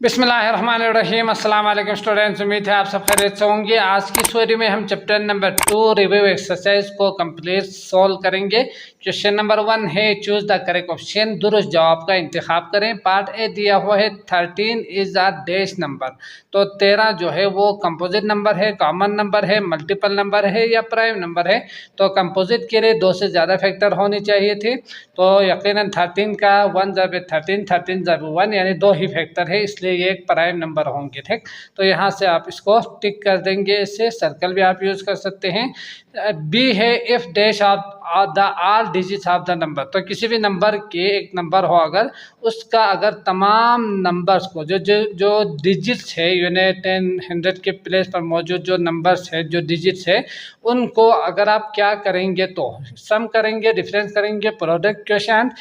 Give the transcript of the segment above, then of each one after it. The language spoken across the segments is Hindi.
बिस्मिल्लाहिर्रहमानिर्रहीम। अस्सलाम वालेकुम स्टूडेंट्स, उम्मीद है आप सब खैरियत से होंगे। आज की इस वीडियो में हम चैप्टर नंबर 2 रिव्यू एक्सरसाइज को कंप्लीट सॉल्व करेंगे। क्वेश्चन नंबर 1 है चूज द करेक्ट ऑप्शन, दुरुस्त जवाब का इंतखाब करें। पार्ट ए दिया हुआ है 13 इज अ डैश नंबर। तो 13 जो है वो कंपोजिट नंबर है, कॉमन नंबर है, मल्टीपल नंबर है या प्राइम नंबर है। तो कंपोजिट के लिए 2 से ज़्यादा फैक्टर होनी चाहिए थे। तो यकीनन 13 का 1 जब 13 13 जब 1 यानी 2 ही फैक्टर है, इसलिए ये एक प्राइम नंबर होंगे। ठीक, तो यहाँ से आप इसको टिक कर देंगे। इससे सर्कल भी आप यूज़ कर सकते हैं। बी है if dash of the all digits of the number. तो किसी भी नंबर के एक नंबर हो, अगर उसका अगर तमाम नंबर्स को जो जो जो डिजिट्स है यूनिट 10 100 के प्लेस पर मौजूद जो नंबर्स है, जो डिजिट्स है, उनको अगर आप क्या करेंगे तो सम करेंगे, डिफरेंस करेंगे, product question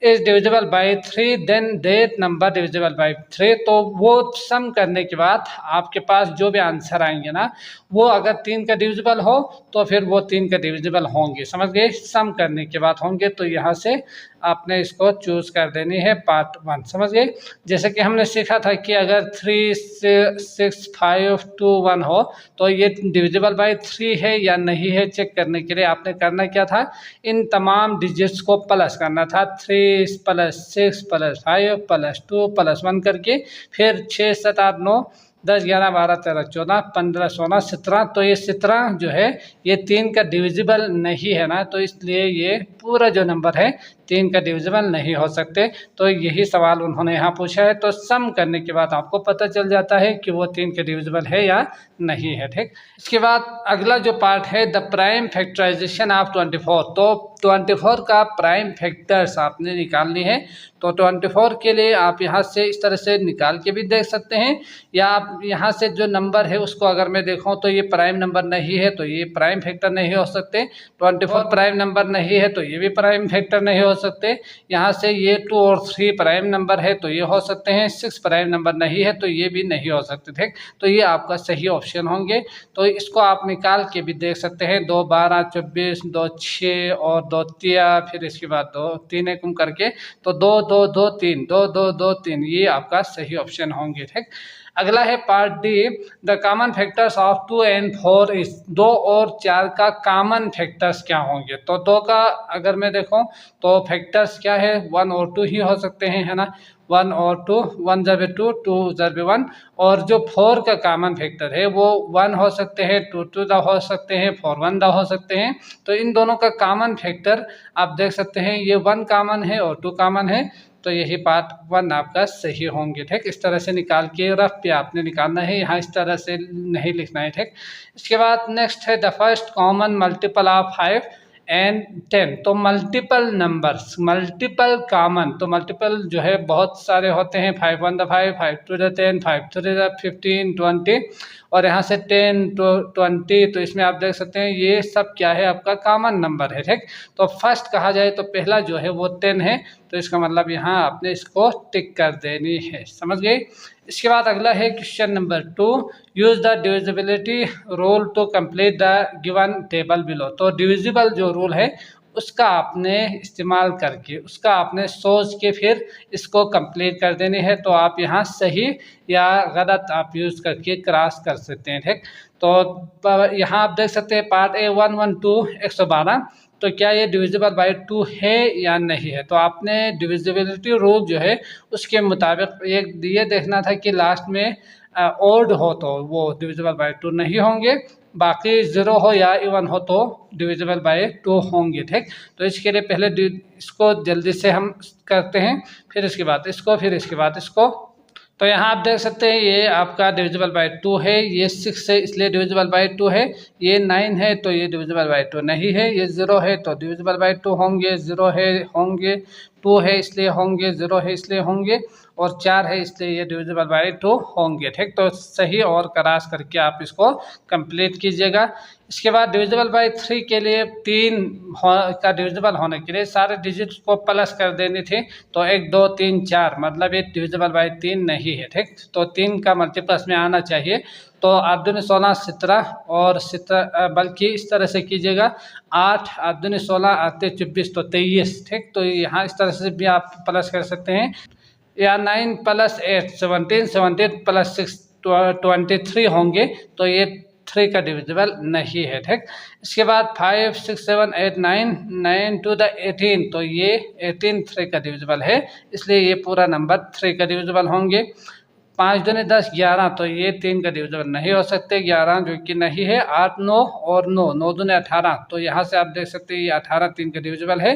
is divisible by 3 then that number divisible by 3। तो वो सम करने के बाद आपके पास जो भी आंसर आएंगे ना, वो अगर 3 का डिविजिबल हो तो फिर वो 3 का डिविजिबल होंगे। समझ गए, सम करने के बाद होंगे। तो यहाँ से आपने इसको चूज कर देनी है पार्ट 1। समझ गए, जैसे कि हमने सीखा था कि अगर 3 6 5 2 1 हो तो ये डिविजिबल बाई 3 है या नहीं है चेक करने के लिए आपने करना क्या था, इन तमाम डिजिट्स को प्लस करना था। 3 प्लस 6 प्लस 5 प्लस 2 प्लस 1 करके फिर 6 7 8 9 10 11 12 13 14 15 16 17। तो ये 17 जो है ये 3 का डिविजिबल नहीं है ना, तो इसलिए ये पूरा जो नंबर है 3 का डिविजिबल नहीं हो सकते। तो यही सवाल उन्होंने यहाँ पूछा है। तो सम करने के बाद आपको पता चल जाता है कि वो 3 का डिविजिबल है या नहीं है। ठीक, इसके बाद अगला जो पार्ट है द प्राइम फैक्टराइजेशन ऑफ 24। तो 24 का प्राइम फैक्टर्स आपने निकालनी है। तो 24 के लिए आप यहाँ से इस तरह से निकाल के भी देख सकते हैं, या आप यहाँ से जो नंबर है उसको अगर मैं देखूँ तो ये प्राइम नंबर नहीं है तो ये प्राइम फैक्टर नहीं हो सकते। 24 प्राइम नंबर नहीं है तो ये भी प्राइम फैक्टर नहीं हो सकते। यहाँ से ये 2 और 3 प्राइम नंबर है तो ये हो सकते हैं। 6 प्राइम नंबर नहीं है तो ये भी नहीं हो सकते। ठीक, तो ये आपका सही ऑप्शन होंगे। तो इसको आप निकाल के भी देख सकते हैं। 2 12 24 2 6 और 2 3, फिर इसके बाद 2 3 1 करके, तो 2 2 2 3 2 2 2 3 ये आपका सही ऑप्शन होंगे। ठीक, अगला है part D the common factors of 2 and 4 is. 2 और 4 का कॉमन फैक्टर्स क्या होंगे। तो 2 का अगर मैं देखूं तो फैक्टर्स क्या है, 1 और 2 ही हो सकते हैं, है ना। 1 और 2, 1 जब 2 2 जब 1। और जो 4 का कॉमन फैक्टर है वो 1 हो सकते हैं, 2 2 दा हो सकते हैं, 4 1 दा हो सकते हैं। तो इन दोनों का कॉमन फैक्टर आप देख सकते हैं, ये 1 कॉमन है और 2 कॉमन है। तो यही पार्ट 1 आपका सही होंगे। ठीक, इस तरह से निकाल के रफ पे आपने निकालना है, यहाँ इस तरह से नहीं लिखना है। ठीक, इसके बाद नेक्स्ट है the first common multiple of 5 and 10। तो मल्टीपल नंबर्स, मल्टीपल कॉमन, तो मल्टीपल जो है बहुत सारे होते हैं। 5 1 द 5 5 2 द 10 5 3 द 15 20 और यहाँ से 10 to 20। तो इसमें आप देख सकते हैं ये सब क्या है, आपका कॉमन नंबर है। ठीक, तो फर्स्ट कहा जाए तो पहला जो है वो 10 है, तो इसका मतलब यहाँ आपने इसको टिक कर देनी है। समझ गए। इसके बाद अगला है question number 2 use the divisibility rule to complete the given table below. तो डिविजिबल जो रूल है उसका आपने इस्तेमाल करके, उसका आपने सोच के फिर इसको कंप्लीट कर देनी है। तो आप यहाँ सही या गलत आप यूज़ करके क्रॉस कर सकते हैं। ठीक, तो यहाँ आप देख सकते हैं पार्ट ए 1 1 2 112। तो क्या ये डिविजिबल बाई 2 है या नहीं है। तो आपने डिविजिबिलिटी रूल जो है उसके मुताबिक ये देखना था कि लास्ट में ओड हो तो वो डिविजिबल बाई 2 नहीं होंगे, बाकी 0 हो या इवन हो तो डिविजिबल बाई 2 होंगे। ठीक, तो इसके लिए पहले इसको जल्दी से हम करते हैं, फिर इसके बाद इसको, फिर इसके बाद इसको। तो यहाँ आप देख सकते हैं ये आपका डिविजिबल बाई 2 है, ये 6 है इसलिए डिविजिबल बाई 2 है, ये 9 है तो ये डिविजिबल बाई 2 नहीं है, ये 0 है तो डिविजिबल बाई 2 होंगे, 0 है होंगे, 2 है इसलिए होंगे, 0 है इसलिए होंगे, और 4 है इसलिए ये डिविजिबल बाई 2 होंगे। ठीक, तो सही और क्रॉस करके आप इसको कंप्लीट कीजिएगा। इसके बाद डिविजिबल बाई 3 के लिए 3 का डिविजिबल होने के लिए सारे डिजिट्स को प्लस कर देनी थी। तो 1 2 3 4 मतलब ये डिविजिबल बाई 3 नहीं है। ठीक, तो 3 का मल्टीप्लस में आना चाहिए। तो 8 दूनी 16 17 और 17, बल्कि इस तरह से कीजिएगा 8 8 दूनी 16 8 24 तो 23। ठीक, तो यहाँ इस तरह से भी आप प्लस कर सकते हैं। या 9 + 8 17, 17 + 6 23 होंगे, तो ये 3 का डिविजिबल नहीं है। ठीक, इसके बाद 5 6 7 8 9 9 to the 18, तो ये 18 3 का डिविजिबल है, इसलिए ये पूरा नंबर 3 का डिविजिबल होंगे। 5 दूनी 10 11, तो ये 3 का डिविजिबल नहीं हो सकते, 11 जो कि नहीं है। 8 9 और 9 9 दूनी 18, तो यहाँ से आप देख सकते हैं ये 18 3 का डिविजिबल है।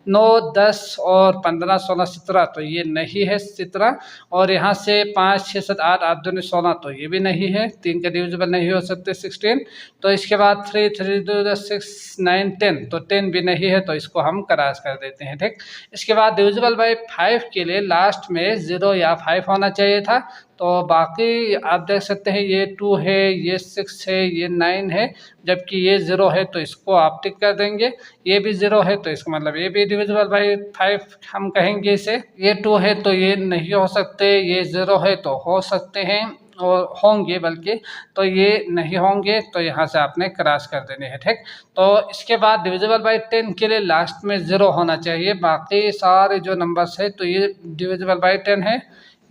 9 10 और 15 16 17, तो ये नहीं है 17। और यहाँ से 5 6 7 8 8 दूनी 16, तो ये भी नहीं है, 3 का डिविजिबल नहीं हो सकते 16। तो इसके बाद 3 3 2 6 9 10, तो 10 भी नहीं है, तो इसको हम क्रॉस कर देते हैं। ठीक, इसके बाद डिविजिबल बाय 5 के लिए लास्ट में 0 या 5 होना चाहिए था, तो बाकी आप देख सकते हैं ये 2 है, ये 6 है, ये 9 है, जबकि ये 0 है, तो इसको आप टिक कर देंगे। ये भी 0 है, तो इसका मतलब ये भी डिविजिबल बाय 5 हम कहेंगे इसे। ये 2 है, तो ये नहीं हो सकते, ये 0 है, तो हो सकते हैं और होंगे बल्कि, तो ये नहीं होंगे, तो यहाँ से आपने क्रॉस कर देने हैं। ठीक, तो इसके बाद डिविजिबल बाय 10 के लिए लास्ट में 0 होना चाहिए, बाकी सारे जो नंबर्स है तो ये डिविजिबल बाय 10 है,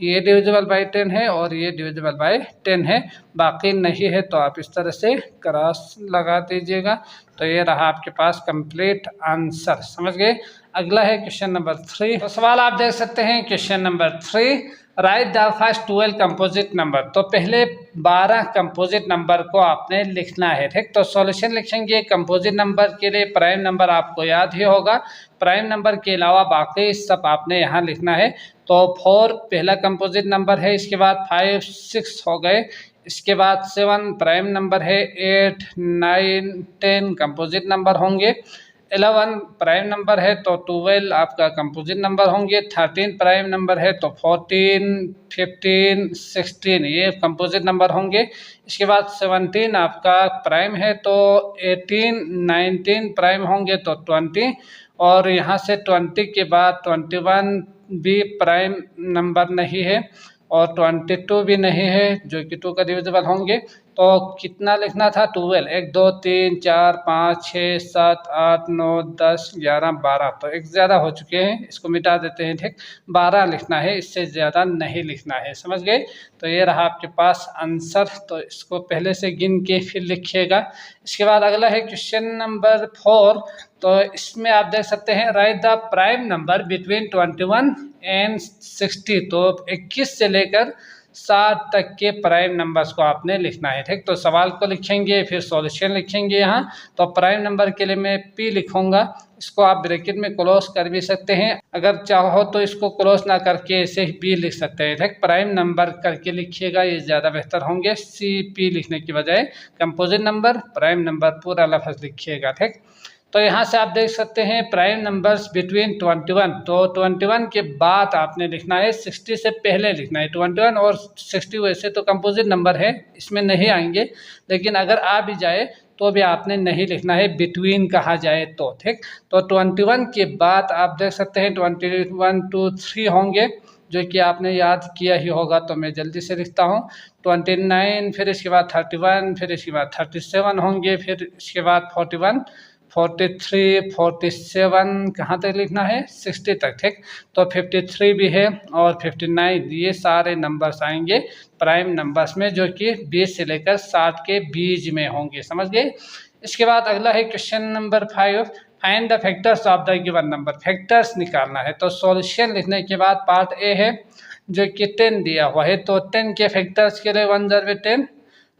ये डिविजिबल बाय 10 है और ये डिविजिबल बाय 10 है, बाकी नहीं है, तो आप इस तरह से क्रॉस लगा दीजिएगा। तो ये रहा आपके पास कंप्लीट आंसर, समझ गए। अगला है क्वेश्चन नंबर 3। तो सवाल आप देख सकते हैं question number 3, right the first 12 composite number. तो पहले 12 कंपोजिट नंबर को आपने लिखना है। ठीक, तो सॉल्यूशन लिखेंगे कंपोजिट नंबर के लिए। प्राइम नंबर आपको याद ही होगा, प्राइम नंबर के अलावा बाकी सब आपने यहाँ लिखना है। तो 4 पहला कंपोजिट नंबर है, इसके बाद 5 6 हो गए, इसके बाद 7 प्राइम नंबर है, 8 9 10 कंपोजिट नंबर होंगे, 11 प्राइम नंबर है, तो 12 आपका कंपोजिट नंबर होंगे, 13 प्राइम नंबर है, तो 14 15 16 ये कंपोजिट नंबर होंगे। इसके बाद 17 आपका प्राइम है, तो 18 19 प्राइम होंगे, तो 20। और यहाँ से 20 के बाद 21 भी प्राइम नंबर नहीं है और 22 भी नहीं है, जो कि 2 का डिविजिबल होंगे। तो कितना लिखना था? 12 1 2 3 4 5 6 7 8 9 10 11 12, तो एक ज़्यादा हो चुके हैं, इसको मिटा देते हैं। ठीक, 12 लिखना है, इससे ज़्यादा नहीं लिखना है, समझ गए। तो ये रहा आपके पास आंसर, तो इसको पहले से गिन के फिर लिखिएगा। इसके बाद अगला है क्वेश्चन नंबर 4। तो इसमें आप देख सकते हैं right the prime number between 21 and 60। तो 21 से लेकर 60 तक के प्राइम नंबर्स को आपने लिखना है। ठीक, तो सवाल को लिखेंगे फिर सॉल्यूशन लिखेंगे यहाँ। तो प्राइम नंबर के लिए मैं P लिखूंगा, इसको आप ब्रैकेट में क्लोज कर भी सकते हैं, अगर चाहो तो इसको क्लोज ना करके ऐसे ही P लिख सकते हैं। ठीक, प्राइम नंबर करके लिखिएगा, ये ज़्यादा बेहतर होंगे CP लिखने की बजाय। कंपोजिट नंबर प्राइम नंबर पूरा लफ्ज़ लिखिएगा। ठीक, तो यहाँ से आप देख सकते हैं प्राइम नंबर्स बिटवीन 21, तो 21 के बाद आपने लिखना है, 60 से पहले लिखना है। 21 और 60 वैसे तो कंपोजिट नंबर है, इसमें नहीं आएंगे, लेकिन अगर आ भी जाए तो भी आपने नहीं लिखना है, बिटवीन कहा जाए तो। ठीक, तो 21 के बाद आप देख सकते हैं 21 2 3 होंगे, जो कि आपने याद किया ही होगा, तो मैं जल्दी से लिखता हूँ। 29, फिर इसके बाद 31, फिर इसके बाद 37 होंगे, फिर इसके बाद 41 43 47 कहाँ तक लिखना है? 60 तक। ठीक, तो 53 भी है और 59, ये सारे नंबर्स आएंगे प्राइम नंबर्स में, जो कि 20 से लेकर 60 के बीच में होंगे, समझ गए। इसके बाद अगला है question number 5, find the factors of the given number. Factors निकालना है। तो सॉल्यूशन लिखने के बाद पार्ट ए है, जो कि 10 दिया हुआ है, तो 10 के फैक्टर्स के लिए 1 × 10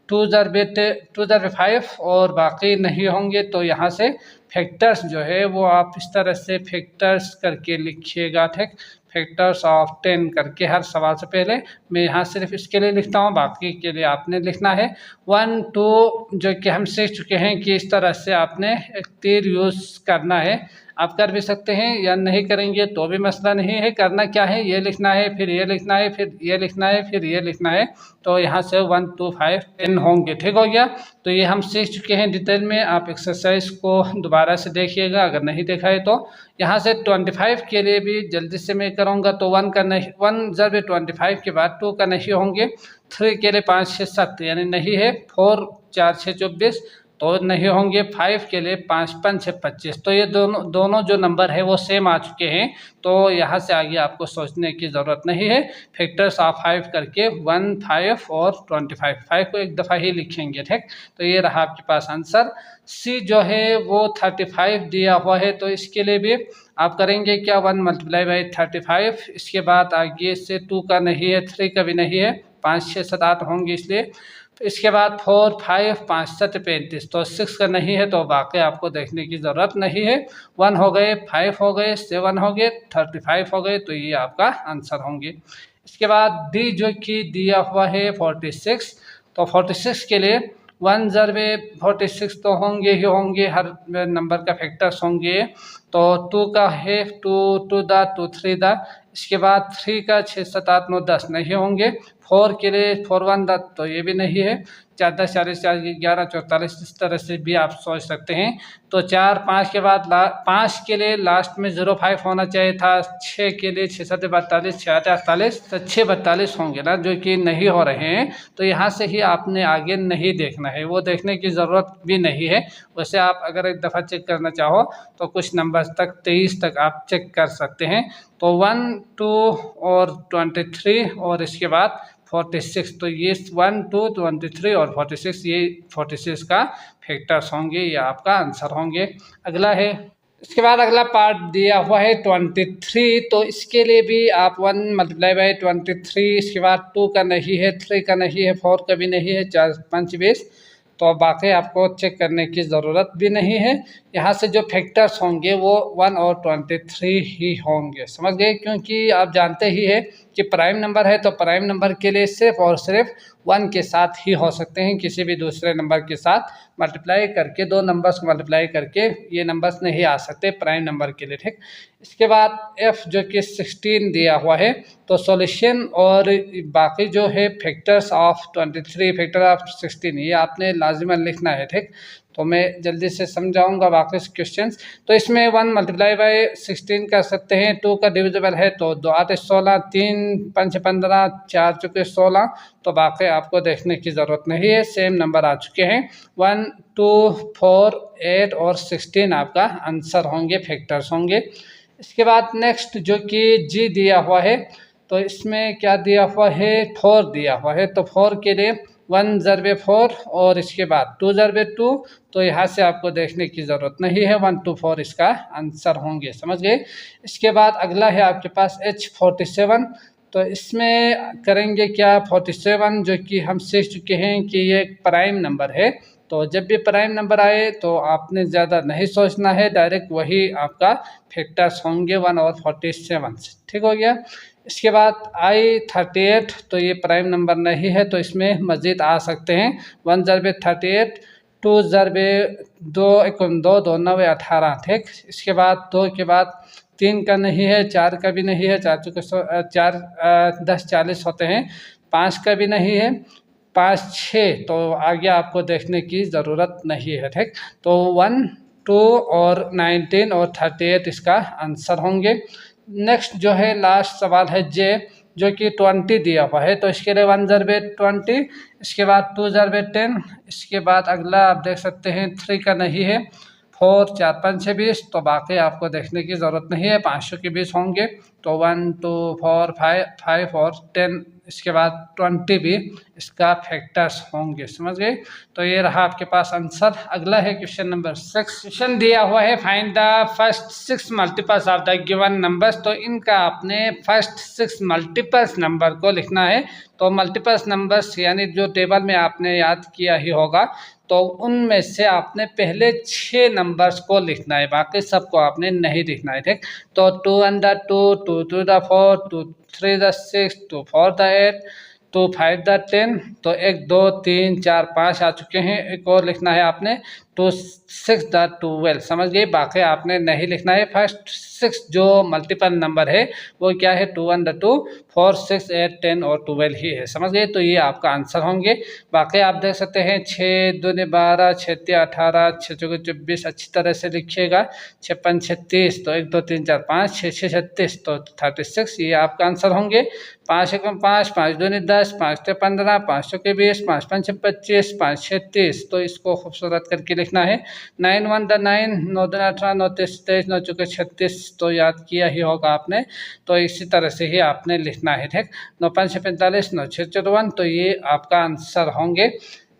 2 × 5 और बाकी नहीं होंगे। तो यहाँ से फैक्टर्स जो है वो आप इस तरह से फैक्टर्स करके लिखिएगा। ठीक, फैक्टर्स ऑफ 10 करके हर सवाल से पहले मैं यहाँ सिर्फ इसके लिए लिखता हूँ, बाकी के लिए आपने लिखना है 1 2, जो कि हम सीख चुके हैं कि इस तरह से आपने एक तीर यूज़ करना है। आप कर भी सकते हैं या नहीं करेंगे तो भी मसला नहीं है। करना क्या है, ये लिखना है, फिर ये लिखना है, फिर ये लिखना है, फिर ये लिखना है। तो यहाँ से 1 2 5 10 होंगे। ठीक हो गया, तो ये हम सीख चुके हैं डिटेल में। आप एक्सरसाइज को दोबारा से देखिएगा अगर नहीं देखा है तो। यहाँ से 25 के लिए भी जल्दी से मैं करूँगा, तो 1 का नहीं, 1 × 25 के बाद 2 का नहीं होंगे। 3 के लिए 5 6 7 यानी नहीं है। 4 4 6 24, तो नहीं होंगे। 5 के लिए 5 5 6 25, तो ये दोनों जो नंबर है वो सेम आ चुके हैं, तो यहाँ से आगे आपको सोचने की ज़रूरत नहीं है। फैक्टर्स ऑफ 5 करके 1 5 और 25, 5 को एक दफ़ा ही लिखेंगे, ठीक। तो ये रहा आपके पास आंसर। सी जो है वो 35 दिया हुआ है, तो इसके लिए भी आप करेंगे क्या, 1 मल्टीप्लाई बाई 35। इसके बाद आगे से 2 का नहीं है, 3 का भी नहीं है, 5 6 7 8 होंगे इसलिए। तो इसके बाद 4 5 5 7 35, तो 6 का नहीं है, तो बाकी आपको देखने की ज़रूरत नहीं है। 1 हो गए, 5 हो गए, 7 हो गए, 35 हो गए, तो ये आपका आंसर होंगे। इसके बाद डी जो कि दिया हुआ है 46, तो 46 के लिए 1 ज़रबे 46 तो होंगे ही होंगे, हर नंबर का फैक्टर्स होंगे। तो 2 का है 2 2 दा 2 3 दा, इसके बाद 3 का 6 7 8 9 10 नहीं होंगे। 4 के लिए 4 1 दा, तो ये भी नहीं है। 4 10 40 4 11 44, इस तरह से भी आप सोच सकते हैं। तो 4 5 के बाद 5 के लिए लास्ट में 05 होना चाहिए था। 6 के लिए 6 7 42, 6 8 48, तो 6 42 होंगे ना, जो कि नहीं हो रहे हैं। तो यहाँ से ही आपने आगे नहीं देखना है, वो देखने की ज़रूरत भी नहीं है। वैसे आप अगर एक दफ़ा चेक करना चाहो तो कुछ नंबर तक 23 तक आप चेक कर सकते हैं। तो 1 2 और 23 और इसके बाद 46, तो ये 1 2 23 और 46, ये 46 का फैक्टर्स होंगे, ये आपका आंसर होंगे। अगला है, इसके बाद अगला पार्ट दिया हुआ है 23, तो इसके लिए भी आप 1 मल्टीप्लाई बाई 23, इसके बाद 2 का नहीं है, 3 का नहीं है, 4 का भी नहीं है, 4 5 20, तो बाकी आपको चेक करने की ज़रूरत भी नहीं है। यहाँ से जो फैक्टर्स होंगे वो 1 और 23 ही होंगे, समझ गए। क्योंकि आप जानते ही है कि प्राइम नंबर है, तो प्राइम नंबर के लिए सिर्फ और सिर्फ 1 के साथ ही हो सकते हैं, किसी भी दूसरे नंबर के साथ मल्टीप्लाई करके, 2 नंबर्स को मल्टीप्लाई करके ये नंबर्स नहीं आ सकते प्राइम नंबर के लिए, ठीक। इसके बाद एफ जो कि 16 दिया हुआ है, तो सॉल्यूशन और बाकी जो है फैक्टर्स ऑफ 23 फैक्टर ऑफ 16, ये आपने लाजिमन लिखना है, ठीक। तो मैं जल्दी से समझाऊंगा बाकी क्वेश्चंस। तो इसमें 1 मल्टीप्लाई बाई 16 कर सकते हैं, 2 का डिविजिबल है, तो 2 8 16, 3 5 15, 4 चुके 16, तो बाकी आपको देखने की ज़रूरत नहीं है, सेम नंबर आ चुके हैं। 1 2 4 8 और 16 आपका आंसर होंगे, फैक्टर्स होंगे। इसके बाद नेक्स्ट जो कि जी दिया हुआ है, तो इसमें क्या दिया हुआ है, 4 दिया हुआ है, तो 4 के लिए 1 ज़रबे 4 और इसके बाद 2 ज़रबे 2, तो यहाँ से आपको देखने की ज़रूरत नहीं है, 1 2 4 इसका आंसर होंगे, समझ गए। इसके बाद अगला है आपके पास H47, तो इसमें करेंगे क्या, 47 जो कि हम सीख चुके हैं कि ये एक प्राइम नंबर है, तो जब भी प्राइम नंबर आए तो आपने ज़्यादा नहीं सोचना है, डायरेक्ट वही आपका फैक्टर्स होंगे 1 और 47, ठीक हो गया। इसके बाद I38, तो ये प्राइम नंबर नहीं है, तो इसमें मज़ीद आ सकते हैं। 1 ज़रबे 38, 2 ज़रबे 2 1 2 2 9 18, ठीक। इसके बाद 2 के बाद 3 का नहीं है, 4 का भी नहीं है, 4 चुके 4 10 40 होते हैं, 5 का भी नहीं है, 5 6, तो आगे आपको देखने की ज़रूरत नहीं है, ठीक। तो 1 2 और 19 और 38 इसका आंसर होंगे। नेक्स्ट जो है लास्ट सवाल है जे, जो कि 20 दिया हुआ है, तो इसके लिए 1 ज़रबे 20, इसके बाद 2 ज़रबे 10, इसके बाद अगला आप देख सकते हैं 3 का नहीं है, 4 4 5 6 20, तो बाकी आपको देखने की ज़रूरत नहीं है, 500 के 20 होंगे। तो 1 2 4 5 और 10, इसके बाद 20 भी इसका फैक्टर्स होंगे, समझ गए। तो ये रहा आपके पास आंसर। अगला है क्वेश्चन नंबर 6। क्वेश्चन दिया हुआ है find the first 6 multiples of the given numbers, तो इनका आपने फर्स्ट 6 मल्टीपल्स नंबर को लिखना है। तो मल्टीपल्स नंबर्स यानी जो टेबल में आपने याद किया ही होगा, तो उनमें से आपने पहले 6 नंबर्स को लिखना है, बाकी सबको आपने नहीं लिखना है, ठीक। तो 2 1 the 2, 2 2 the 4, 2 3 the 6, 2 4 the 8, 2 5 the 10, तो 1 2 3 4 5 आ चुके हैं। एक और लिखना है आपने टू 6 द 12, समझ गए। बाकी आपने नहीं लिखना है। फर्स्ट 6 जो मल्टीपल नंबर है वो क्या है, 2 1 2 4 6 8 10 और 12 ही है, समझ गए। तो ये आपका आंसर होंगे। बाकी आप देख सकते हैं 6 2 12, 6 3 18, 6 4 24, अच्छी तरह से लिखिएगा। 6 5 36, तो 1 2 3 4 5, 6 6 36, तो 36, ये आपका आंसर होंगे। 5 1 5, 5 2 10, 5 3 15, 5 4 20, 5 5 25, 5 6 30, तो इसको खूबसूरत करके लिखना है। 9 1 9, 9 2 18, 9 3 23, 9 4 36, तो याद किया ही होगा आपने। तो इसी तरह से ही आपने लिखना है, ठीक। 9 5 45, 9 6 54, तो ये आपका आंसर होंगे।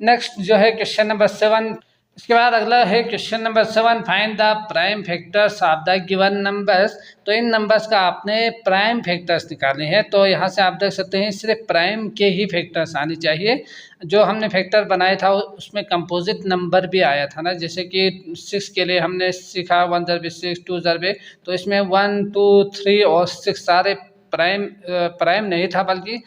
नेक्स्ट जो है क्वेश्चन नंबर 7। इसके बाद अगला है question number 7, find the prime factors of the given numbers. तो इन नंबर्स का आपने प्राइम फैक्टर्स निकालने हैं। तो यहाँ से आप देख सकते हैं सिर्फ प्राइम के ही फैक्टर्स आने चाहिए। जो हमने फैक्टर बनाया था उसमें कंपोजिट नंबर भी आया था ना, जैसे कि 6 के लिए हमने सीखा 1 ज़रबे 6, 2 ज़रबे, तो इसमें 1 2 3 और 6 सारे प्राइम नहीं था, बल्कि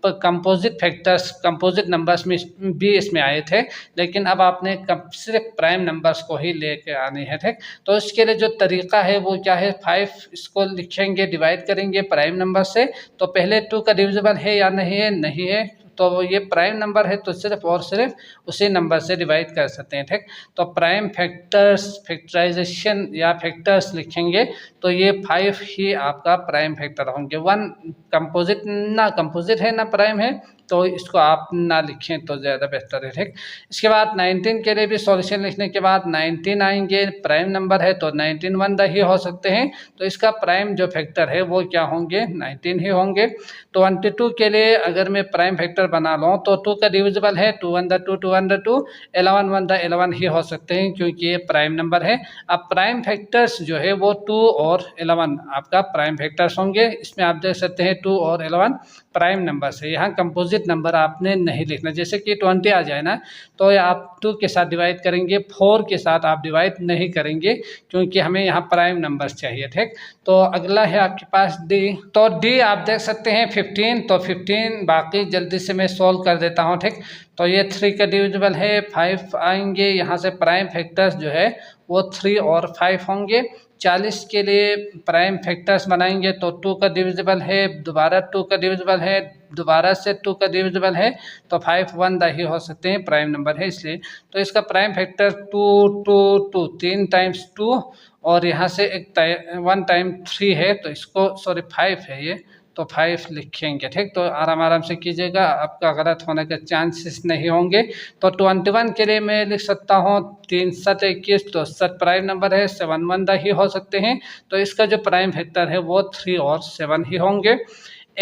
कंपोजिट फैक्टर्स, कंपोजिट नंबर्स में भी इसमें आए थे। लेकिन अब आपने सिर्फ प्राइम नंबर्स को ही लेके आने हैं, ठीक। तो इसके लिए जो तरीका है वो क्या है, 5 इसको लिखेंगे, डिवाइड करेंगे प्राइम नंबर से। तो पहले 2 का डिविजिबल है या नहीं है, नहीं है, तो ये प्राइम नंबर है तो सिर्फ और सिर्फ उसी नंबर से डिवाइड कर सकते हैं, ठीक। तो प्राइम फैक्टर्स, फैक्टराइजेशन या फैक्टर्स लिखेंगे तो ये 5 ही आपका प्राइम फैक्टर होंगे। 1 कंपोजिट है ना प्राइम है, तो इसको आप ना लिखें तो ज़्यादा बेहतर है, ठीक। इसके बाद 19 के लिए भी सॉल्यूशन लिखने के बाद 19 आएंगे, प्राइम नंबर है तो 19 1 ही हो सकते हैं, तो इसका प्राइम जो फैक्टर है वो क्या होंगे, 19 ही होंगे। 22 के लिए अगर मैं प्राइम फैक्टर बना लूँ तो 2 का डिविजिबल है, 2 1 2 2 1 2, 11 1 11 ही हो सकते हैं क्योंकि ये प्राइम नंबर है। अब प्राइम फैक्टर्स जो है वो 2 और 11 आपका प्राइम फैक्टर्स होंगे। इसमें आप देख सकते हैं 2 और 11 प्राइम नंबर है। यहाँ कंपोजिट नंबर आपने नहीं लिखना, जैसे कि 20 आ जाए ना तो आप 2 के साथ डिवाइड करेंगे, 4 के साथ आप डिवाइड नहीं करेंगे क्योंकि हमें यहाँ प्राइम नंबर्स चाहिए, ठीक। तो अगला है आपके पास डी। तो डी आप देख सकते हैं 15, तो 15 बाकी जल्दी से मैं सॉल्व कर देता हूँ, ठीक। तो ये 3 का डिविजिबल है, 5 आएंगे, यहाँ से प्राइम फैक्टर्स जो है वो 3 और 5 होंगे। 40 के लिए प्राइम फैक्टर्स बनाएंगे तो 2 का डिविजिबल है, दोबारा 2 का डिविजिबल है, दोबारा से 2 का डिविजिबल है, तो 5 1 ही हो सकते हैं, प्राइम नंबर है इसलिए। तो इसका प्राइम फैक्टर 2 2 2, 3 टाइम्स 2 और यहाँ से 1 टाइम 3 है, तो इसको सॉरी 5 है ये, तो 5 लिखेंगे, ठीक। तो आराम आराम से कीजिएगा, आपका गलत होने के चांसेस नहीं होंगे। तो 21 के लिए मैं लिख सकता हूँ 3 7 21, तो 7 प्राइम नंबर है, 7 1 ही हो सकते हैं, तो इसका जो प्राइम फैक्टर है वो 3 और 7 ही होंगे।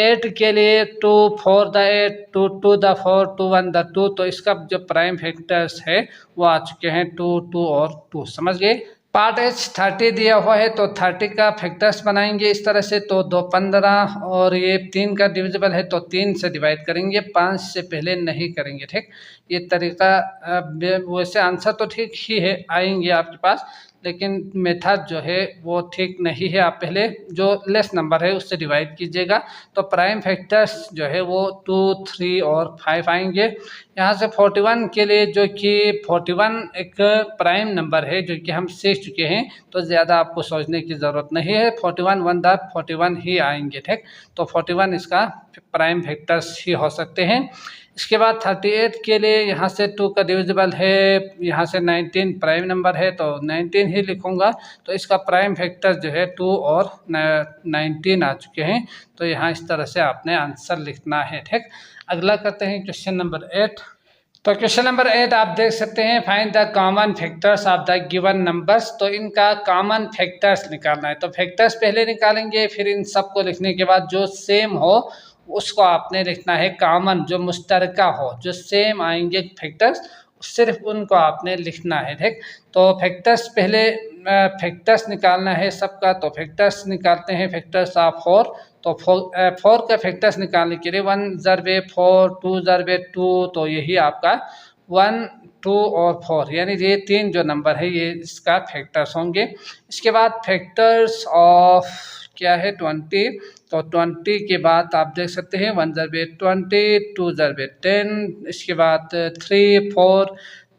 8 के लिए 2 4 द 8, 2 2 द 4, 2 1 द 2, तो इसका जो प्राइम फैक्टर्स है वो आ चुके हैं 2 2 और 2, समझ गए। पार्ट एच 30 दिया हुआ है तो 30 का फैक्टर्स बनाएंगे इस तरह से, तो 2 15 और ये 3 का डिविजिबल है तो 3 से डिवाइड करेंगे, 5 से पहले नहीं करेंगे, ठीक। ये तरीका वैसे आंसर तो ठीक ही है, आएंगे आपके पास, लेकिन मेथड जो है वो ठीक नहीं है। आप पहले जो लेस नंबर है उससे डिवाइड कीजिएगा। तो प्राइम फैक्टर्स जो है वो 2 3 और 5 आएंगे। यहाँ से 41 के लिए, जो कि 41 एक प्राइम नंबर है जो कि हम सीख चुके हैं, तो ज़्यादा आपको सोचने की ज़रूरत नहीं है, 41 1 द 41 ही आएंगे, ठीक। तो 41 इसका प्राइम फैक्टर्स ही हो सकते हैं। इसके बाद 38 के लिए यहाँ से 2 का डिविजिबल है, यहाँ से 19 प्राइम नंबर है तो 19 ही लिखूँगा, तो इसका प्राइम फैक्टर जो है 2 और 19 आ चुके हैं, तो यहाँ इस तरह से आपने आंसर लिखना है, ठीक। अगला करते हैं क्वेश्चन नंबर 8। तो क्वेश्चन नंबर 8 आप देख सकते हैं, find the common factors of the given numbers. तो इनका कॉमन फैक्टर्स निकालना है, तो फैक्टर्स पहले निकालेंगे, फिर इन सबको लिखने के बाद जो सेम हो उसको आपने लिखना है, कॉमन जो मुश्तरका हो, जो सेम आएंगे फैक्टर्स सिर्फ उनको आपने लिखना है, ठीक। तो फैक्टर्स पहले फैक्टर्स निकालना है सबका, तो फैक्टर्स निकालते हैं, फैक्टर्स ऑफ 4। तो 4 का फैक्टर्स निकालने के लिए 1 ज़रबे 4, 2 ज़रबे 2, तो यही आपका 1 2 और 4, यानी ये 3 जो नंबर है ये इसका फैक्टर्स होंगे। इसके बाद फैक्टर्स ऑफ क्या है 20, तो 20 के बाद आप देख सकते हैं 1 ज़रबे 20, 2 ज़रबे 10, इसके बाद 3 4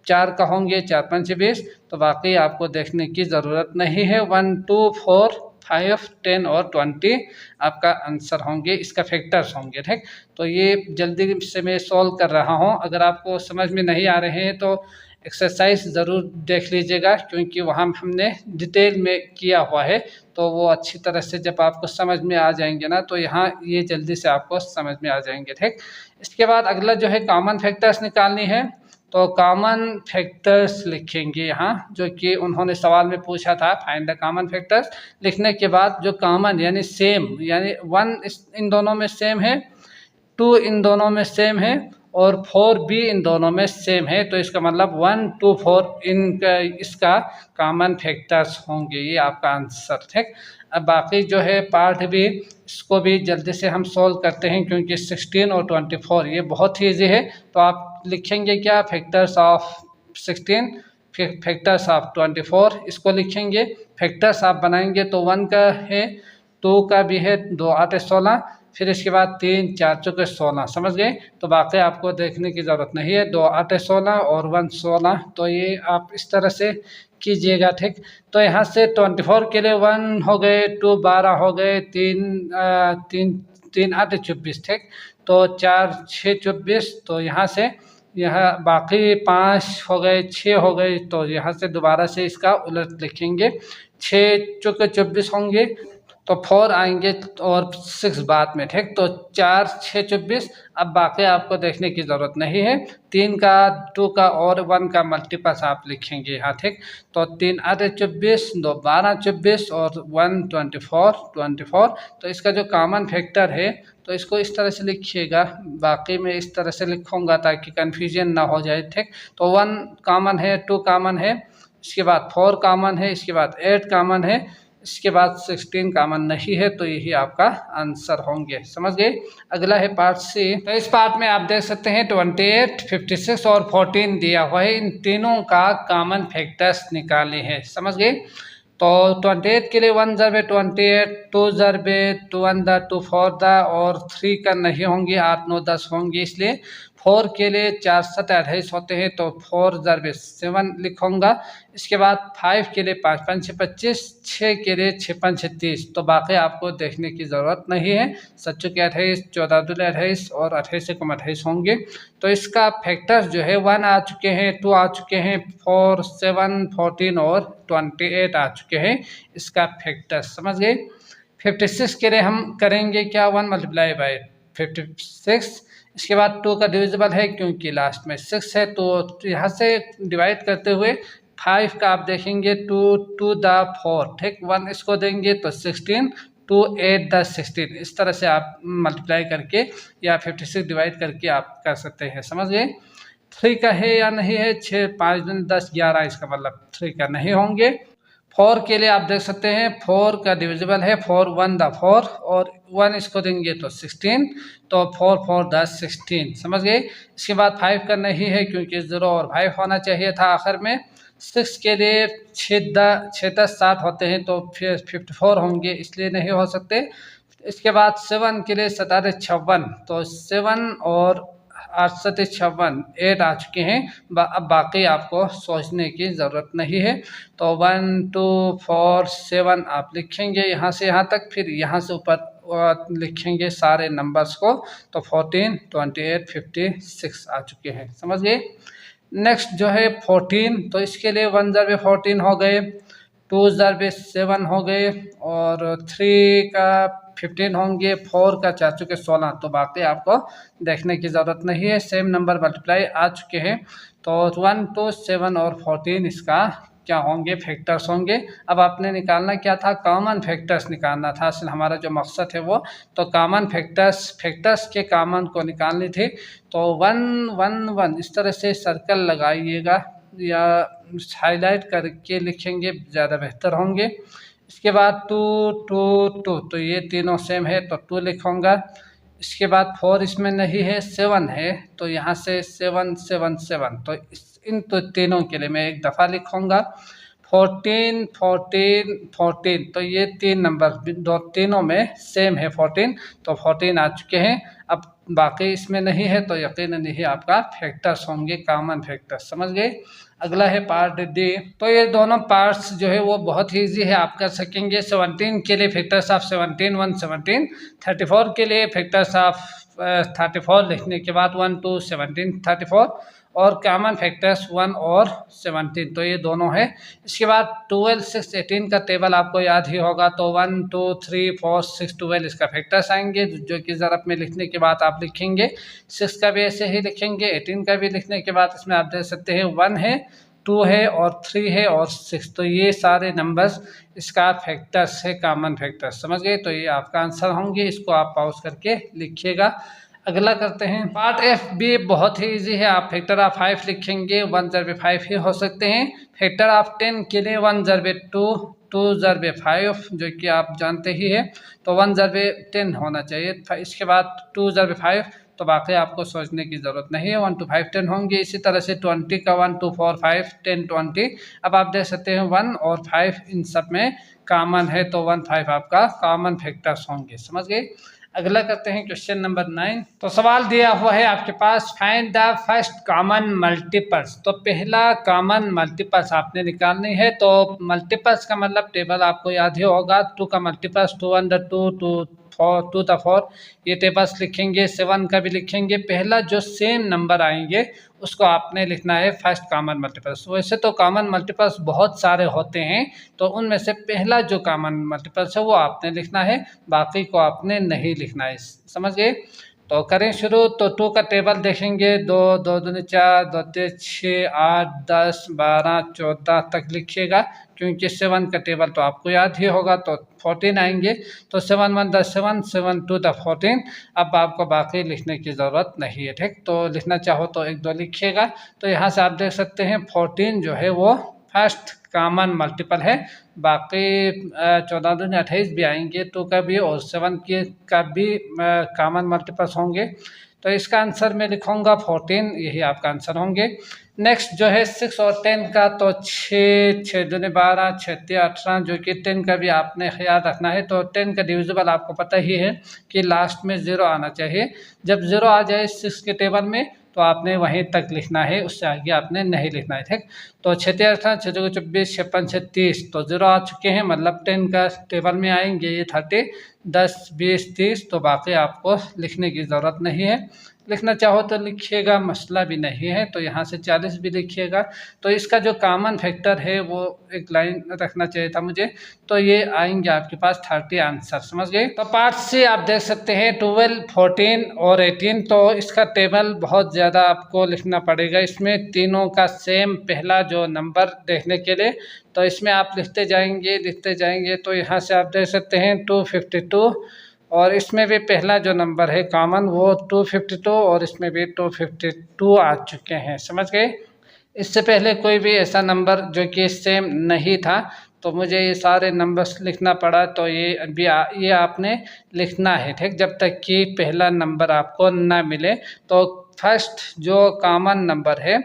4 का होंगे, 4 5 20, तो बाकी आपको देखने की ज़रूरत नहीं है। 1 2 4 5 10 और 20 आपका आंसर होंगे, इसका फैक्टर्स होंगे। ठीक, तो ये जल्दी से मैं सॉल्व कर रहा हूँ। अगर आपको समझ में नहीं आ रहे हैं तो एक्सरसाइज ज़रूर देख लीजिएगा, क्योंकि वहाँ हमने डिटेल में किया हुआ है, तो वो अच्छी तरह से जब आपको समझ में आ जाएंगे ना, तो यहाँ ये जल्दी से आपको समझ में आ जाएंगे। ठीक, इसके बाद अगला जो है कॉमन फैक्टर्स निकालनी है, तो कॉमन फैक्टर्स लिखेंगे यहाँ, जो कि उन्होंने सवाल में पूछा था, फाइंड द कॉमन फैक्टर्स। लिखने के बाद जो कॉमन यानी सेम, यानी 1 इन दोनों में सेम है, 2 इन दोनों में सेम है और 4 भी इन दोनों में सेम है, तो इसका मतलब 1 2 4 इनका इसका कॉमन फैक्टर्स होंगे, ये आपका आंसर। ठीक, अब बाकी जो है पार्ट भी, इसको भी जल्दी से हम सॉल्व करते हैं, क्योंकि 16 और 24 ये बहुत ही ईजी है। तो आप लिखेंगे क्या, फैक्टर्स ऑफ 16 फिर फैक्टर्स ऑफ 24, इसको लिखेंगे। फैक्टर्स आप बनाएंगे तो 1 का है, 2 का भी है, 2 8 16, फिर इसके बाद 3 4 चौके 16, समझ गए। तो बाकी आपको देखने की ज़रूरत नहीं है, 2 8 16 और 1 16, तो ये आप इस तरह से कीजिएगा। ठीक, तो यहाँ से 24 के लिए 1 हो गए, 2 12 हो गए, 3 8 24। ठीक, तो 4 6 24, तो यहाँ से यहाँ बाकी 5 हो गए, 6 हो गए, तो यहाँ से दोबारा से इसका उलट लिखेंगे, 6 चौके 24 होंगे, तो 4 आएंगे और 6 बाद में। ठीक, तो 4 6 24। अब बाकी आपको देखने की ज़रूरत नहीं है, 3 का 2 का और 1 का मल्टीपल्स आप लिखेंगे यहाँ। ठीक, तो 3 8 24, 2 12 24 और 1 24। तो इसका जो कॉमन फैक्टर है, तो इसको इस तरह से लिखिएगा, बाकी मैं इस तरह से लिखूँगा ताकि कन्फ्यूजन ना हो जाए। ठीक, तो 1 कॉमन है, 2 कॉमन है, इसके बाद 4 कॉमन है, इसके बाद 8 कॉमन है, इसके बाद 16 कॉमन नहीं है, तो यही आपका आंसर होंगे, समझ गए। अगला है पार्ट सी, तो इस पार्ट में आप देख सकते हैं 28 56 और 14 दिया हुआ है, इन तीनों का कॉमन फैक्टर्स निकाले हैं, समझ गए। तो 28 के लिए 1 ज़रबे 28, 2 ज़रबे 2 1 दा 2 4 दा, और 3 का नहीं होंगे, 8 9 10 होंगे, इसलिए 4 के लिए 4 7 28 होते हैं, तो 4 ज़रबे 7 लिखूँगा। इसके बाद 5 के लिए 5 5 6 25, 6 के लिए 6 5 30, तो बाकी आपको देखने की ज़रूरत नहीं है। 7 के 28, 14 दूले 28 और 28 से कम 28 होंगे। तो इसका फैक्टर्स जो है 1 आ चुके हैं, 2 आ चुके हैं, 4 7 14 और 28 आ चुके हैं, इसका फैक्टर्स, समझ गए। 56 के लिए हम करेंगे क्या, 1 मल्टीप्लाई बाई 56, इसके बाद 2 का डिविजिबल है क्योंकि लास्ट में 6 है, तो यहाँ से डिवाइड करते हुए 5 का आप देखेंगे 2 2 दा 4। ठीक, 1 इसको देंगे तो 16, 2 8 दा 16, इस तरह से आप मल्टीप्लाई करके या 56 डिवाइड करके आप कर सकते हैं, समझ गए। 3 का है या नहीं है, 6 5 10 11, इसका मतलब 3 का नहीं होंगे। 4 के लिए आप देख सकते हैं 4 का डिविजिबल है 4 1 दा 4, और 1 इसको देंगे तो 16, तो 4 4 10 16, समझ गए। इसके बाद 5 का नहीं है क्योंकि 0 और 5 होना चाहिए था आखिर में। 6 के लिए 6 10 60 होते हैं, तो फिर 54 होंगे, इसलिए नहीं हो सकते। इसके बाद 7 के लिए 7 56, तो 7 और 8 7 56 8 आ चुके हैं। अब बाकी आपको सोचने की ज़रूरत नहीं है, तो 1 2 4 7 आप लिखेंगे यहाँ से यहाँ तक, फिर यहाँ से ऊपर लिखेंगे सारे नंबर्स को, तो 14 28 56 आ चुके हैं, समझ गए। नेक्स्ट जो है 14, तो इसके लिए 1 ज़रबे 14 हो गए, 2 ज़रबे 7 हो गए, और 3 का 15 होंगे, 4 का 4 चुके 16, तो बाकी आपको देखने की ज़रूरत नहीं है, सेम नंबर मल्टीप्लाई आ चुके हैं। तो 1 2 7 और 14 इसका क्या होंगे, फैक्टर्स होंगे। अब आपने निकालना क्या था, कॉमन फैक्टर्स निकालना था, असल हमारा जो मकसद है वो, तो कॉमन फैक्टर्स के कॉमन को निकालनी थी। तो 1 1 1 इस तरह से सर्कल लगाइएगा या हाईलाइट करके लिखेंगे, ज़्यादा बेहतर होंगे। इसके बाद 2 2 2, तो ये तीनों सेम है, तो 2 लिखूँगा। इसके बाद 4 इसमें नहीं है, 7 है, तो यहाँ से 7 7 7, तो इन तो तीनों के लिए मैं एक दफ़ा लिखूँगा। 14 14 14, तो ये 3 नंबर दो तीनों में सेम है 14, तो 14 आ चुके हैं। अब बाकी इसमें नहीं है तो यकीनन नहीं आपका फैक्टर्स होंगे, कॉमन फैक्टर्स, समझ गए। अगला है पार्ट डी। तो ये दोनों पार्ट्स जो है वो बहुत ही ईजी है, आप कर सकेंगे। 17 के लिए फैक्टर्स ऑफ 17 1 17, 34 के लिए फैक्टर्स ऑफ 34 लिखने के बाद 1 2 17 34, और कॉमन फैक्टर्स 1 और 17, तो ये दोनों है। इसके बाद 12 6 18 का टेबल आपको याद ही होगा, तो 1 2 3 4 6 12 इसका फैक्टर्स आएंगे, जो कि ज़रब में लिखने के बाद आप लिखेंगे। 6 का भी ऐसे ही लिखेंगे, 18 का भी लिखने के बाद इसमें आप देख सकते हैं 1 है, 2 है और 3 है और 6, तो ये सारे नंबर्स इसका फैक्टर्स है, कॉमन फैक्टर्स, समझ गए। तो ये आपका आंसर होंगे, इसको आप पॉज करके लिखिएगा। अगला करते हैं पार्ट एफ भी, बहुत ही इजी है। आप फैक्टर ऑफ 5 लिखेंगे, 1 ज़रबे 5 ही हो सकते हैं। फैक्टर ऑफ 10 के लिए 1 ज़रबे 2, 2 ज़रबे 5, जो कि आप जानते ही है, तो 1 ज़रबे 10 होना चाहिए। इसके बाद 2 ज़रबे 5, तो बाकी आपको सोचने की ज़रूरत नहीं है, 1 2 5 10 होंगे। इसी तरह से 20 का 1 2 4 5 10 20। अब आप देख सकते हैं 1 और 5 इन सब में कॉमन है, तो 1 5 आपका कॉमन फैक्टर्स होंगे, समझ गए। अगला करते हैं क्वेश्चन नंबर 9। तो सवाल दिया हुआ है आपके पास, find the first common multiples. तो पहला कॉमन मल्टीपल्स आपने निकालनी है। तो मल्टीपल्स का मतलब टेबल आपको याद ही होगा, 2 का मल्टीपल्स 2 अंडर 2 2 4 2 द 4, ये टेबल्स लिखेंगे। 7 का भी लिखेंगे। पहला जो सेम नंबर आएंगे उसको आपने लिखना है फर्स्ट कॉमन मल्टीपल्स। वैसे तो कॉमन मल्टीपल्स बहुत सारे होते हैं, तो उनमें से पहला जो कॉमन मल्टीपल्स है वो आपने लिखना है, बाकी को आपने नहीं लिखना है, समझ गए। तो करें शुरू। तो 2 का टेबल देखेंगे, 2 2 दूनी 4, 2 3 6 8 10 12 14 तक लिखिएगा, क्योंकि 7 का टेबल तो आपको याद ही होगा। तो 14 आएंगे, तो 7 1 द 7 7 2 द 14। अब आपको बाकी लिखने की ज़रूरत नहीं है, ठीक। तो लिखना चाहो तो 1 2 लिखिएगा। तो यहाँ से आप देख सकते हैं 14 जो है वो फर्स्ट कॉमन मल्टीपल है। बाकी 14 दूनी 28 भी आएंगे, 2 का भी और 7 के का भी कॉमन मल्टीपल्स होंगे। तो इसका आंसर मैं लिखूंगा 14, यही आपका आंसर होंगे। नेक्स्ट जो है 6 और 10 का, तो 6 6 दूनी 12 6 3 18, जो कि 10 का भी आपने ख्याल रखना है। तो 10 का डिविजिबल आपको पता ही है कि लास्ट में 0 आना चाहिए। जब 0 आ जाए 6 के टेबल में, तो आपने वहीं तक लिखना है, उससे आगे आपने नहीं लिखना है, ठीक। तो 6 3 18 6 2 24 6 5 6 30, तो 0 आ चुके हैं, मतलब 10 का टेबल में आएंगे ये 30 10 20 30, तो बाकी आपको लिखने की ज़रूरत नहीं है। लिखना चाहो तो लिखिएगा, मसला भी नहीं है। तो यहाँ से 40 भी लिखिएगा। तो इसका जो कॉमन फैक्टर है वो एक लाइन रखना चाहिए था मुझे, तो ये आएंगे आपके पास 30 आंसर, समझ गए। तो पार्ट से आप देख सकते हैं 12 14 और 18, तो इसका टेबल बहुत ज़्यादा आपको लिखना पड़ेगा। इसमें तीनों का सेम पहला जो नंबर देखने के लिए, तो इसमें आप लिखते जाएंगे। तो यहाँ से आप देख सकते हैं 252, और इसमें भी पहला जो नंबर है कॉमन वो 252, और इसमें भी 252 आ चुके हैं, समझ गए। इससे पहले कोई भी ऐसा नंबर जो कि सेम नहीं था, तो मुझे ये सारे नंबर्स लिखना पड़ा। तो ये अभी ये आपने लिखना है, ठीक, जब तक कि पहला नंबर आपको ना मिले। तो फर्स्ट जो कॉमन नंबर है,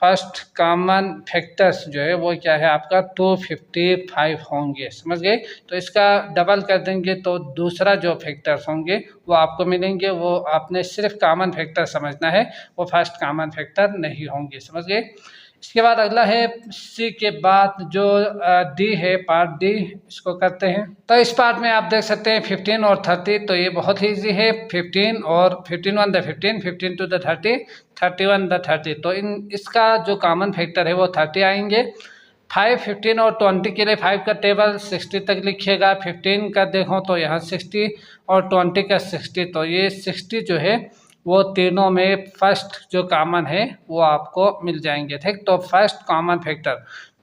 फर्स्ट कॉमन फैक्टर्स जो है वो क्या है आपका 255 होंगे, समझ गए। तो इसका डबल कर देंगे तो दूसरा जो फैक्टर्स होंगे वो आपको मिलेंगे। वो आपने सिर्फ कॉमन फैक्टर समझना है, वो फर्स्ट कॉमन फैक्टर नहीं होंगे, समझ गए। इसके बाद अगला है सी के बाद जो डी है, पार्ट डी, इसको करते हैं। तो इस पार्ट में आप देख सकते हैं 15 और 30, तो ये बहुत ही ईजी है। 15 और 15 1 द 15, 15 2 द 30, 31 द 30, तो इसका जो कॉमन फैक्टर है वो 30 आएंगे। 5 15 और 20 के लिए 5 का टेबल 60 तक लिखिएगा। 15 का देखो तो यहाँ 60 और 20 का 60, तो ये 60 जो है वो तीनों में फर्स्ट जो कॉमन है वो आपको मिल जाएंगे, ठीक। तो फर्स्ट कॉमन फैक्टर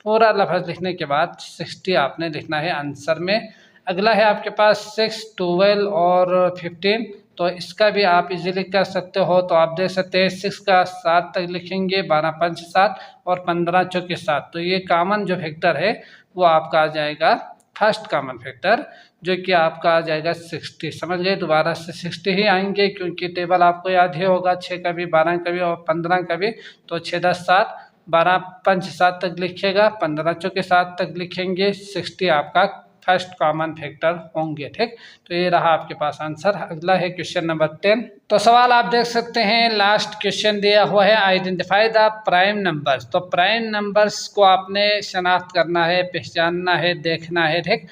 पूरा लफ्ज़ लिखने के बाद 60 आपने लिखना है आंसर में। अगला है आपके पास 6 12 और 15, तो इसका भी आप इजीली कर सकते हो। तो आप देख सकते हैं 6 का 7 तक लिखेंगे, 12 5 7 और 15 4 7, तो ये कॉमन जो फैक्टर है वो आपका आ जाएगा फर्स्ट कॉमन फैक्टर, जो कि आपका आ जाएगा 60, समझ गए। दोबारा से 60 ही आएंगे, क्योंकि टेबल आपको याद ही होगा 6 का भी 12 का भी और 15 का भी। तो 6 10 7 12 5 7 तक लिखिएगा, 15 चौके 7 तक लिखेंगे, 60 आपका फर्स्ट कॉमन फैक्टर होंगे। ठीक, तो ये रहा आपके पास आंसर। अगला है क्वेश्चन नंबर 10। तो सवाल आप देख सकते हैं, लास्ट क्वेश्चन दिया हुआ है आइडेंटिफाई द प्राइम नंबर्स। तो प्राइम नंबर्स को आपने शनाख्त करना है, पहचानना है, देखना है। ठीक,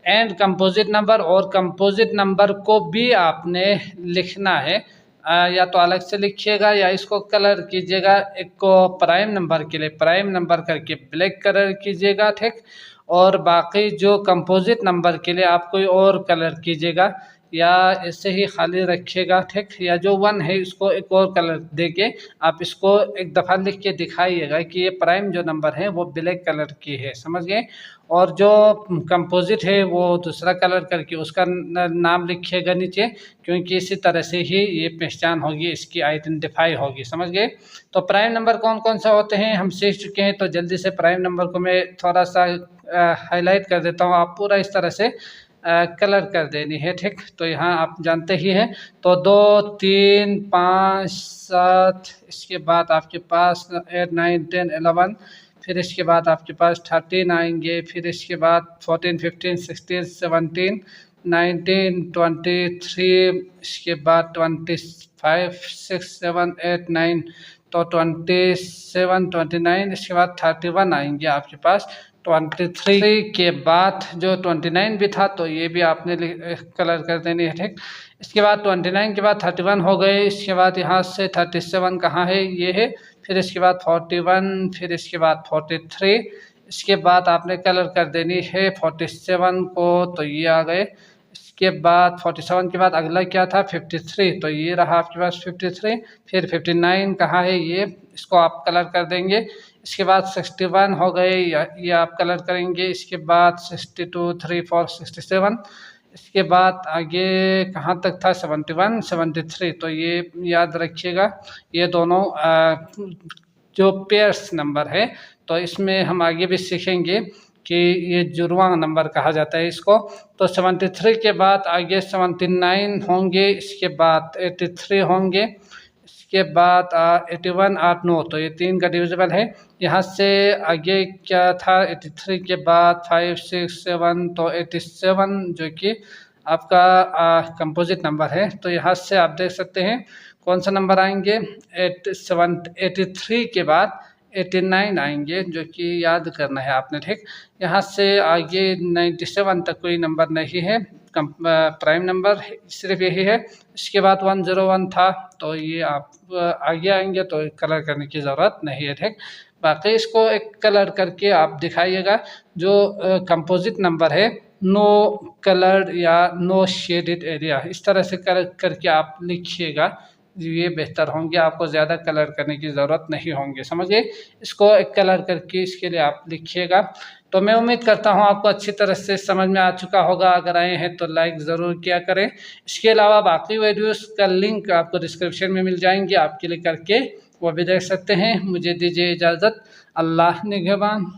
एंड कंपोजिट नंबर, और कंपोजिट नंबर को भी आपने लिखना है। या तो अलग से लिखिएगा या इसको कलर कीजिएगा। एक को प्राइम नंबर के लिए प्राइम नंबर करके ब्लैक कलर कीजिएगा। ठीक, और बाकी जो कंपोजिट नंबर के लिए आप कोई और कलर कीजिएगा, या ऐसे ही खाली रखिएगा। ठीक, या जो 1 है इसको एक और कलर देके आप इसको एक दफ़ा लिख के दिखाइएगा कि ये प्राइम जो नंबर है वो ब्लैक कलर की है, समझ गए। और जो कंपोजिट है वो दूसरा कलर करके उसका नाम लिखिएगा नीचे, क्योंकि इसी तरह से ही ये पहचान होगी, इसकी आइडेंटिफाई होगी, समझ गए। तो प्राइम नंबर कौन कौन सा होते हैं हम सीख चुके हैं, तो जल्दी से प्राइम नंबर को मैं थोड़ा सा हाईलाइट कर देता हूँ। आप पूरा इस तरह से कलर कर देनी है। ठीक, तो यहाँ आप जानते ही हैं। तो 2 3 5 7, इसके बाद आपके पास 8 9 10 11, फिर इसके बाद आपके पास 13 आएंगे, फिर इसके बाद 14 15 16 17 19 23, इसके बाद 25 6 7 8 9, तो 27 29, इसके बाद 31 आएंगे आपके पास। 23 के बाद जो 29 भी था तो ये भी आपने कलर कर देनी है। ठीक, इसके बाद 29 के बाद 31 हो गए, इसके बाद यहाँ से 37 कहाँ है, ये है, फिर इसके बाद 41, फिर इसके बाद 43, इसके बाद आपने कलर कर देनी है 47 को, तो ये आ गए। इसके बाद 47 के बाद अगला क्या था 53, तो ये रहा आपके पास 53, फिर 59 कहाँ है, ये इसको आप कलर कर देंगे। इसके बाद 61 हो गए, ये आप कलर करेंगे। इसके बाद 62 3 4 67, इसके बाद आगे कहाँ तक था 71 73, तो ये याद रखिएगा। ये दोनों जो पेयर्स नंबर है, तो इसमें हम आगे भी सीखेंगे कि ये जुड़वा नंबर कहा जाता है इसको। तो 73 के बाद आगे 79 होंगे, इसके बाद 83 होंगे, इसके बाद 81 8 9, तो ये 3 का डिविजिबल है। यहाँ से आगे क्या था 83 के बाद 5 6 7, तो 87 जो कि आपका कंपोजिट नंबर है। तो यहाँ से आप देख सकते हैं कौन सा नंबर आएंगे, 83 के बाद 89 आएंगे, जो कि याद करना है आपने। ठीक, यहाँ से आगे 97 तक कोई नंबर नहीं है, प्राइम नंबर सिर्फ यही है। इसके बाद 101 था, तो ये आप आगे आएंगे तो कलर करने की ज़रूरत नहीं है। ठीक, बाकी इसको एक कलर करके आप दिखाइएगा। जो कंपोजिट नंबर है, नो कलर या नो शेडेड एरिया, इस तरह से कलर करके आप लिखिएगा, ये बेहतर होंगे। आपको ज़्यादा कलर करने की ज़रूरत नहीं होंगे, समझिए। इसको एक कलर करके इसके लिए आप लिखिएगा। तो मैं उम्मीद करता हूँ आपको अच्छी तरह से समझ में आ चुका होगा। अगर आए हैं तो लाइक ज़रूर किया करें। इसके अलावा बाकी वीडियोस का लिंक आपको डिस्क्रिप्शन में मिल जाएंगे, आप क्लिक करके वो भी देख सकते हैं। मुझे दीजिए इजाज़त। अल्लाह निगहबान।